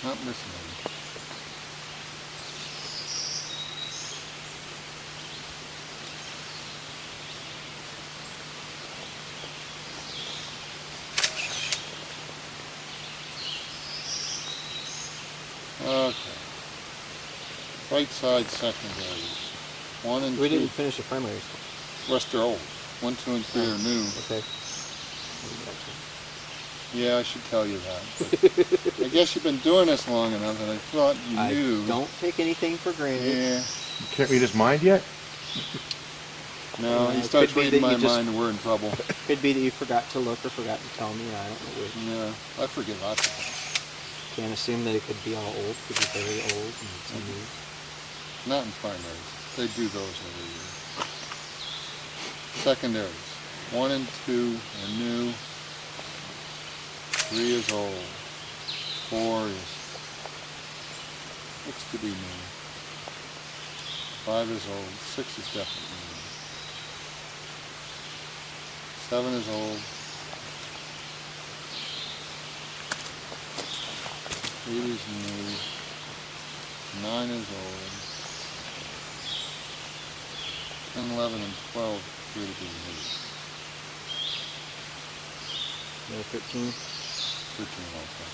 Not missing any. Okay. Right side secondaries. 1 and 2. We didn't finish the primaries. Rest are old. 1, 2, and 3 are new. Okay. Yeah, I should tell you that. I guess you've been doing this long enough that I thought you knew. I don't take anything for granted. Yeah. You can't read his mind yet? No, he starts reading my mind and we're in trouble. Could be that you forgot to look or forgot to tell me. I don't know which. Yeah, I forget lots of things. Can't assume that it could be all old. Could be very old and some new. Not in primaries. They do those every year. Secondaries. 1 and 2 are new. 3 is old. 4 looks to be new. 5 is old. 6 is definitely new. 7 is old. 8 is new. 9 is old. 10, 11, and 12 appear to be new. No, 13. 13 also.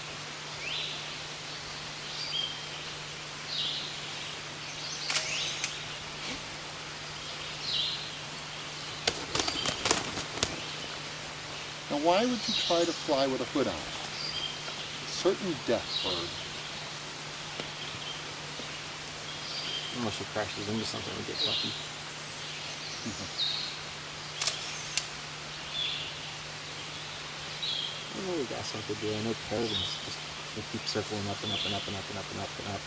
Now why would you try to fly with a hood on? Certain death bird. Unless it crashes into something and gets lucky. Oh, we got something to do. I know peregrines just they keep circling up and up and up and up and up and up and up.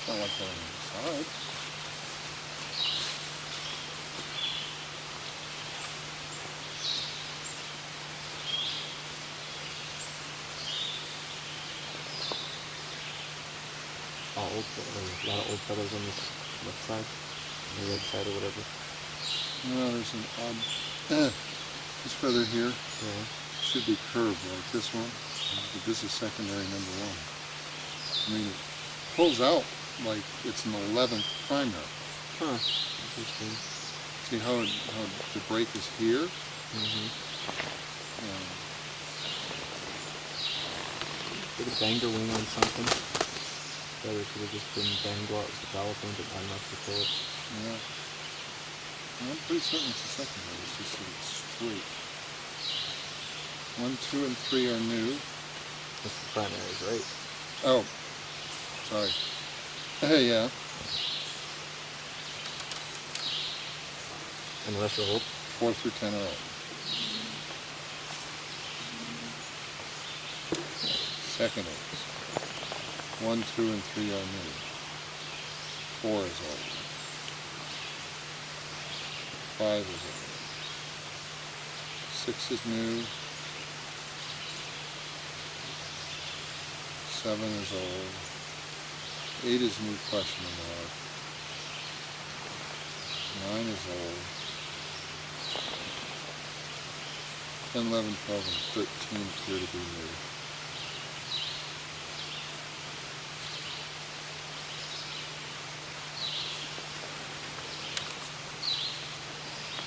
Not like that on the side. All old, a lot of old feathers on this left side, on the right side or whatever. No, there's an odd. This feather here should be curved like this one, but this is secondary number 1. I mean, it pulls out like it's an 11th primary. Huh. Interesting. See how the break is here? Could have banged her wing on something. Feather could have just been banged while it was developing, but not enough to pull it. Yeah. Well, I'm pretty certain it's a secondary. It's just that it's straight. 1, 2, and 3 are new. That's the primaries, right? Oh, sorry. Yeah. And the rest are old? 4 through 10 are old. Secondaries. 1, 2, and 3 are new. 4 is old. 5 is old. 6 is new. 7 is old. 8 is new question mark. 9 is old. 10, 11, 12, and 13 appear to be new.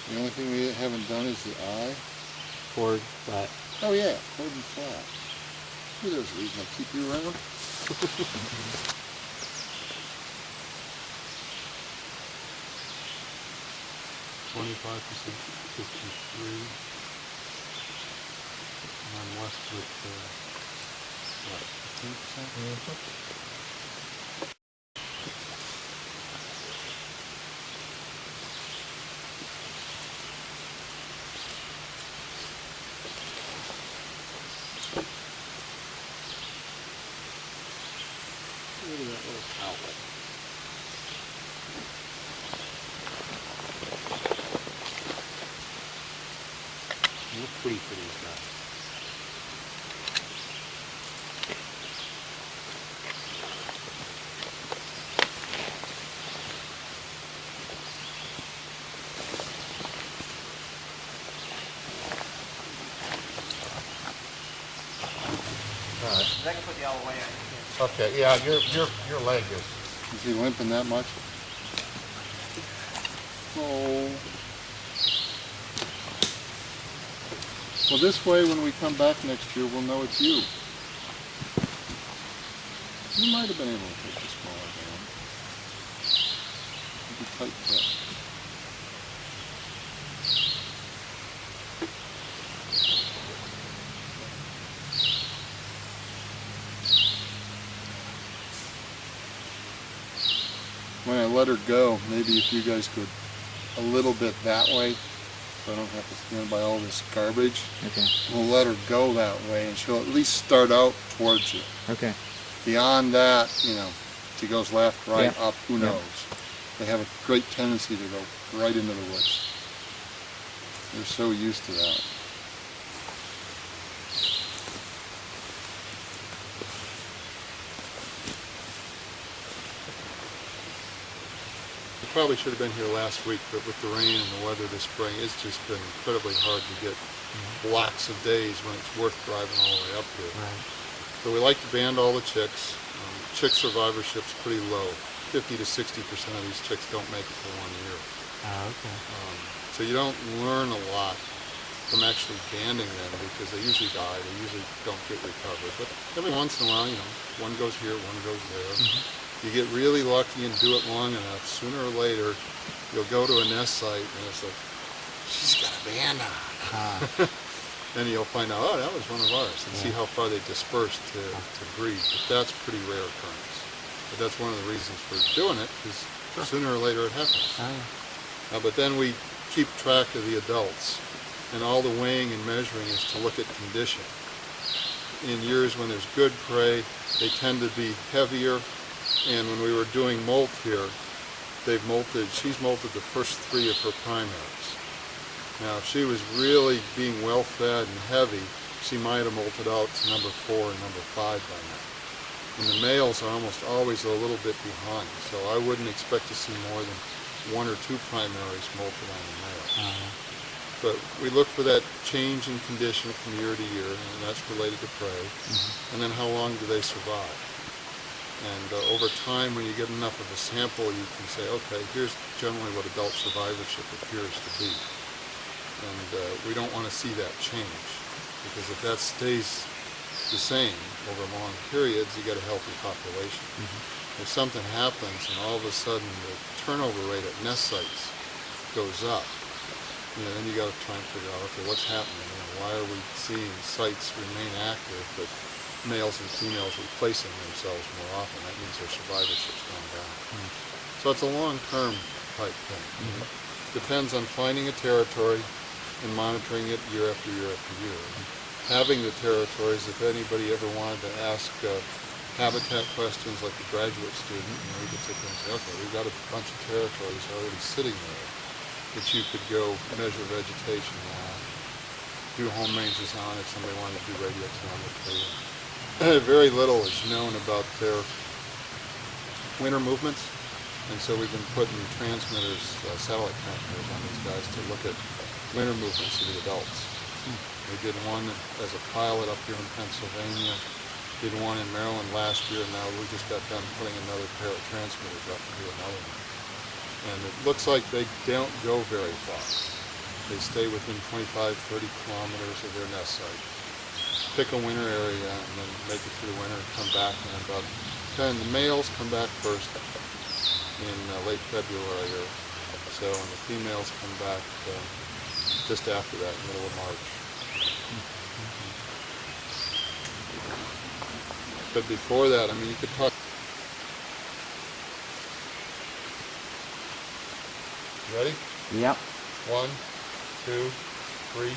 The only thing we haven't done is the eye. Forward, flat. Oh yeah, forward and flat. Maybe there's a reason I keep you around. 25%, 53. And I'm left with, what, 15%? Look at that little outlet. I can put the other way in. Okay, yeah, your leg is. Is he limping that much? Oh. Well, this way, when we come back next year, we'll know it's you. You might have been able to take the smaller band. It'd be tight fit. When I let her go, maybe if you guys could a little bit that way, so I don't have to stand by all this garbage. Okay. We'll let her go that way, and she'll at least start out towards you. Okay. Beyond that, you know, if she goes left, right, Yeah. up, who Yeah. knows? They have a great tendency to go right into the woods. They're so used to that. We probably should have been here last week, but with the rain and the weather this spring, it's just been incredibly hard to get blocks of days when it's worth driving all the way up here. Right. So we like to band all the chicks. Chick survivorship's pretty low. 50 to 60% of these chicks don't make it for 1 year. Okay. So you don't learn a lot from actually banding them because they usually die. They usually don't get recovered. But every once in a while, you know, one goes here, one goes there. You get really lucky and do it long enough. Sooner or later, you'll go to a nest site and it's like, she's got a band on. Then you'll find out, oh, that was one of ours, and see how far they dispersed to breed. But that's pretty rare occurrence. But that's one of the reasons for doing it, because sooner or later it happens. But then we keep track of the adults, and all the weighing and measuring is to look at condition. In years when there's good prey, they tend to be heavier, and when we were doing molt here, she's molted the first 3 of her primaries. Now, if she was really being well-fed and heavy, she might have molted out to number 4 and number 5 by now. And the males are almost always a little bit behind, so I wouldn't expect to see more than 1 or 2 primaries molted on the male. But we look for that change in condition from year to year, and that's related to prey. And then how long do they survive? And over time, when you get enough of a sample, you can say, okay, here's generally what adult survivorship appears to be. And we don't want to see that change, because if that stays the same over long periods, you get a healthy population. If something happens and all of a sudden the turnover rate at nest sites goes up, you know, then you got to try and figure out, okay, what's happening? You know, why are we seeing sites remain active, but males and females replacing themselves more often? That means their survivorship's going down. So it's a long-term type thing. Depends on finding a territory and monitoring it year after year after year. Having the territories, if anybody ever wanted to ask habitat questions like a graduate student, you know, you could sit there and say, okay, we've got a bunch of territories already sitting there that you could go measure vegetation on, do home ranges on if somebody wanted to do radiotelemetry. Very little is known about their winter movements, and so we've been putting transmitters, satellite transmitters on these guys to look at winter movements of the adults. We did one as a pilot up here in Pennsylvania, did one in Maryland last year, and now we just got done putting another pair of transmitters up to do another one. And it looks like they don't go very far. They stay within 25, 30 kilometers of their nest site. Pick a winter area and then make it through the winter and come back in about, then the males come back first in late February or so, and the females come back just after that, middle of March. But before that, I mean, you could talk. Ready? Yep. 1, 2, 3.